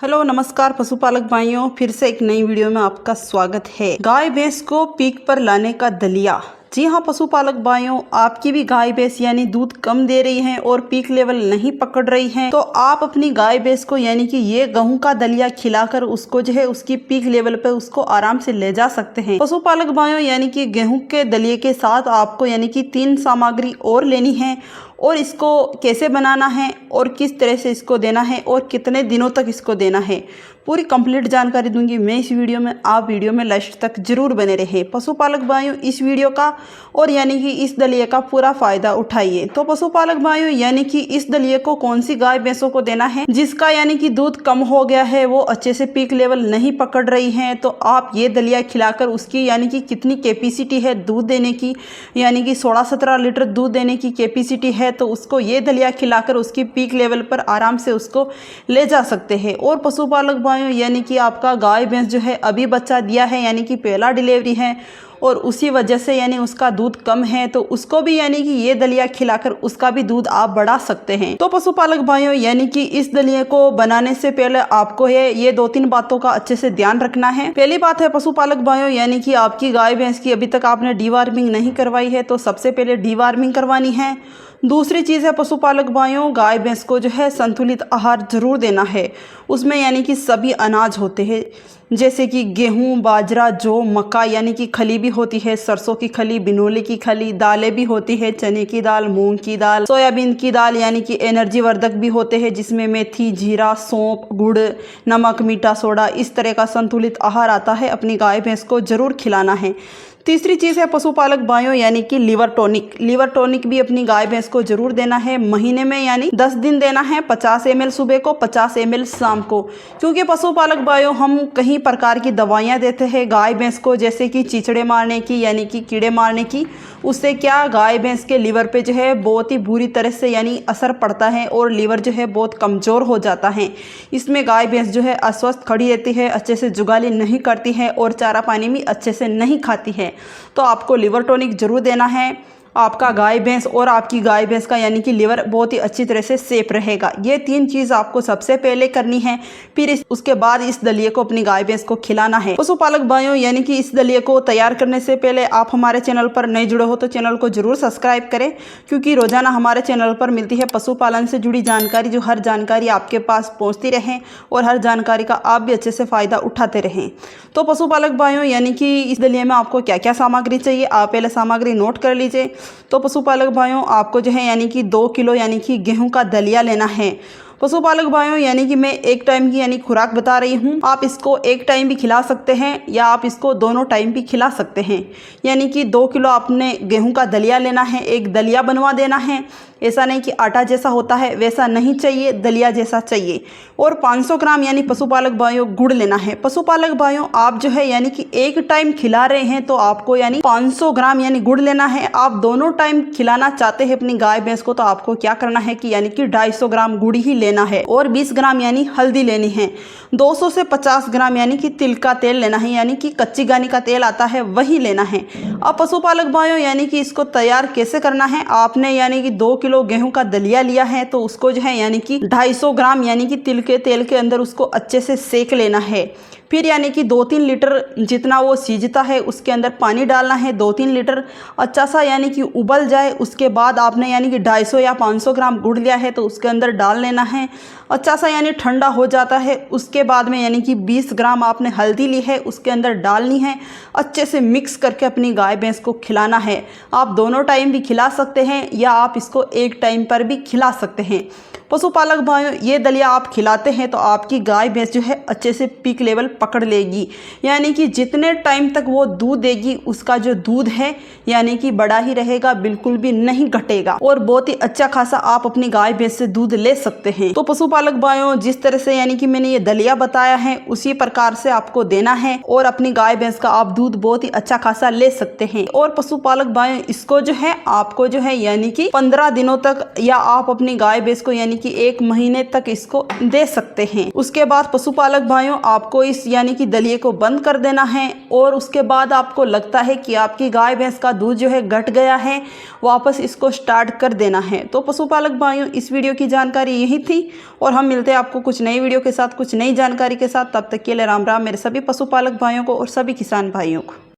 Hello नमस्कार पशुपालक भाइयों, फिर से एक नई वीडियो में आपका स्वागत है। गाय भैंस को पीक पर लाने का दलिया। जी हाँ पशुपालक भाइयों, आपकी भी गाय भैंस यानी दूध कम दे रही है और पीक लेवल नहीं पकड़ रही है, तो आप अपनी गाय भैंस को यानी कि ये गेहूं का दलिया खिलाकर उसको जो है उसकी पीक लेवल पे उसको आराम से ले जा सकते हैं। पशुपालक भाइयों, यानी कि गेहूं के दलिये के साथ आपको यानी कि 3 सामग्री और लेनी है, और इसको कैसे बनाना है और किस तरह से इसको देना है और कितने दिनों तक इसको देना है, पूरी कंप्लीट जानकारी दूंगी मैं इस वीडियो में। आप वीडियो में लास्ट तक जरूर बने रहे पशुपालक भाइयों इस वीडियो का, और यानी कि इस दलिये का पूरा फायदा उठाइए। तो पशुपालक भाइयों, यानी कि इस दलिये को कौन सी गाय भैंसों को देना है जिसका यानी कि दूध कम हो गया है, वो अच्छे से पीक लेवल नहीं पकड़ रही है, तो आप ये दलिया खिलाकर उसकी यानी कि कितनी कैपेसिटी है दूध देने की, यानी कि 16-17 लीटर दूध देने की कैपेसिटी है, तो उसको ये दलिया खिलाकर उसकी पीक लेवल पर आराम से उसको ले जा सकते हैं। और पशुपालक भाइयों, यानी कि आपका गाय भैंस जो है अभी बच्चा दिया है, यानी कि पहला डिलीवरी है, और उसी वजह से यानी उसका दूध कम है, तो उसको भी यानी कि ये दलिया खिलाकर उसका भी दूध आप बढ़ा सकते हैं। तो पशुपालक भाइयों, यानी कि इस दलिये को बनाने से पहले आपको ये 2-3 बातों का अच्छे से ध्यान रखना है। पहली बात है पशुपालक भाइयों, यानी कि आपकी गाय भैंस की अभी तक आपने डीवार्मिंग नहीं करवाई है, तो सबसे पहले डीवार्मिंग करवानी है। दूसरी चीज़ है पशुपालक भाइयों, गाय भैंस को जो है संतुलित आहार जरूर देना है। उसमें यानी कि सभी अनाज होते हैं, जैसे कि गेहूं, बाजरा, जौ, मक्का, यानी कि खली भी होती है, सरसों की खली, बिनोले की खली, दालें भी होती है, चने की दाल, मूंग की दाल, सोयाबीन की दाल, यानी कि एनर्जी वर्धक भी होते हैं जिसमें मेथी, जीरा, सौंफ, गुड़, नमक, मीठा सोडा, इस तरह का संतुलित आहार आता है। अपनी गाय भैंस को जरूर खिलाना है। तीसरी चीज़ है पशुपालक भाइयों, यानी कि लिवर टॉनिक। लिवर टॉनिक भी अपनी गाय भैंस को जरूर देना है। महीने में यानी 10 दिन देना है, 50 ml सुबह को, 50 ml शाम को। क्योंकि पशुपालक भाइयों, हम कई प्रकार की दवाइयाँ देते हैं गाय भैंस को, जैसे कि चीचड़े मारने की, यानी कि कीड़े मारने की। उससे क्या गाय भैंस के लिवर पे जो है बहुत ही बुरी तरह से यानी असर पड़ता है, और लिवर जो है बहुत कमज़ोर हो जाता है। इसमें गाय भैंस जो है अस्वस्थ खड़ी रहती है, अच्छे से जुगाली नहीं करती है, और चारा पानी भी अच्छे से नहीं खाती है। तो आपको लिवर टॉनिक जरूर देना है। आपका गाय भैंस और आपकी गाय भैंस का यानी कि लिवर बहुत ही अच्छी तरह से सेफ रहेगा। ये 3 चीज़ आपको सबसे पहले करनी है, फिर उसके बाद इस दलिये को अपनी गाय भैंस को खिलाना है। पशुपालक भाइयों, यानी कि इस दलिये को तैयार करने से पहले आप हमारे चैनल पर नए जुड़े हो तो चैनल को जरूर सब्सक्राइब करें, क्योंकि रोजाना हमारे चैनल पर मिलती है पशुपालन से जुड़ी जानकारी, जो हर जानकारी आपके पास पहुँचती रहे और हर जानकारी का आप भी अच्छे से फ़ायदा उठाते रहें। तो पशुपालक भाइयों, यानी कि इस दलिये में आपको क्या क्या सामग्री चाहिए, आप पहले सामग्री नोट कर लीजिए। तो पशुपालक भाइयों, आपको जो है यानी कि 2 किलो यानी कि गेहूं का दलिया लेना है। पशुपालक भाइयों, यानी कि मैं एक टाइम की यानी खुराक बता रही हूँ। आप इसको एक टाइम भी खिला सकते हैं या आप इसको दोनों टाइम भी खिला सकते हैं। यानी कि 2 किलो आपने गेहूं का दलिया लेना है, एक दलिया बनवा देना है। ऐसा नहीं कि आटा जैसा होता है वैसा नहीं चाहिए, दलिया जैसा चाहिए। और 500 ग्राम यानी पशुपालक भाइयों गुड़ लेना है। पशुपालक भाइयों, आप जो है यानी कि एक टाइम खिला रहे हैं तो आपको यानी 500 ग्राम यानी गुड़ लेना है। आप दोनों टाइम खिलाना चाहते हैं अपनी गाय भैंस को, तो आपको क्या करना है कि यानी कि 250 ग्राम गुड़ ही लेना है, और 20 ग्राम यानी हल्दी लेनी है। 200 से 50 ग्राम यानी कि तिल का तेल लेना है, यानी कि कच्ची घानी का तेल आता है वही लेना है। अब पशुपालक भाइयों, यानी कि इसको तैयार कैसे करना है, आपने यानी कि 2 किलो गेहूं का दलिया लिया है, तो उसको जो है यानी कि 250 ग्राम यानी कि तिल के तेल के अंदर उसको अच्छे से सेक लेना है। फिर यानी कि 2-3 लीटर जितना वो सीजता है उसके अंदर पानी डालना है, 2-3 लीटर। अच्छा सा यानी कि उबल जाए, उसके बाद आपने यानी कि 250 या 500 ग्राम गुड़ लिया है तो उसके अंदर डाल लेना है। अच्छा सा यानी ठंडा हो जाता है, उसके बाद में यानी कि 20 ग्राम आपने हल्दी ली है उसके अंदर डालनी है। अच्छे से मिक्स करके अपनी गाय भैंस को खिलाना है। आप दोनों टाइम भी खिला सकते हैं या आप इसको एक टाइम पर भी खिला सकते हैं। पशुपालक भाइयों, ये दलिया आप खिलाते हैं तो आपकी गाय भैंस जो है अच्छे से पीक लेवल पकड़ लेगी, यानी कि जितने टाइम तक वो दूध देगी उसका जो दूध है यानी कि बड़ा ही रहेगा, बिल्कुल भी नहीं घटेगा, और बहुत ही अच्छा खासा आप अपनी गाय भैंस से दूध ले सकते हैं। तो पशुपालक भाइयों, जिस तरह से यानी कि मैंने ये दलिया बताया है उसी प्रकार से आपको देना है, और अपनी गाय भैंस का आप दूध बहुत ही अच्छा खासा ले सकते हैं। और पशुपालक भाइयों, इसको जो है आपको जो है यानी कि 15 दिनों तक, या आप अपनी गाय भैंस को यानी यानी कि 1 महीने तक इसको दे सकते हैं। उसके बाद पशुपालक भाइयों आपको इस यानी कि दलिए को बंद कर देना है और उसके बाद आपको लगता है कि आपकी गाय भैंस का दूध जो है घट गया है, वापस इसको स्टार्ट कर देना है। तो पशुपालक भाइयों इस वीडियो की जानकारी यही थी और हम मिलते हैं आपको कुछ नई वीडियो के साथ, कुछ नई जानकारी के साथ। तब तक के लिए राम राम मेरे सभी पशुपालक भाइयों को और सभी किसान भाइयों को।